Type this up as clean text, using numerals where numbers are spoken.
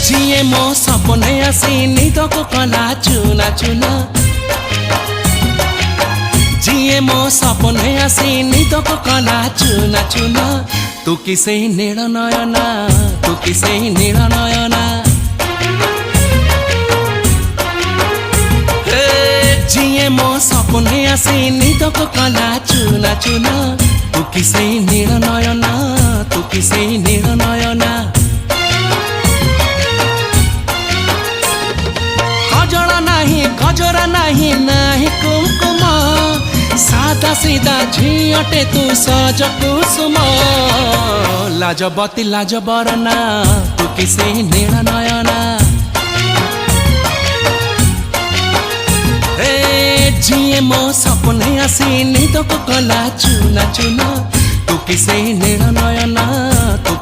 जिए मो सपने आसी निदको कला चुना चुना जिए मो सपने आसी निदको कला चुना चुना तू किसे नील नयना तू किसे नील नयना जिए मो सपने आसी निदको कला चुना चुना तू किसे नील नयना तू किसे नील नयना गजरा नहीं नाही कुमकुम सादा सीधा झियटे तू सज कुसुम लाजबती लाज बरना तू किसे नील नयना जिए मो सपने आसी निदको कला चुना चुना तू किसे नील नयना।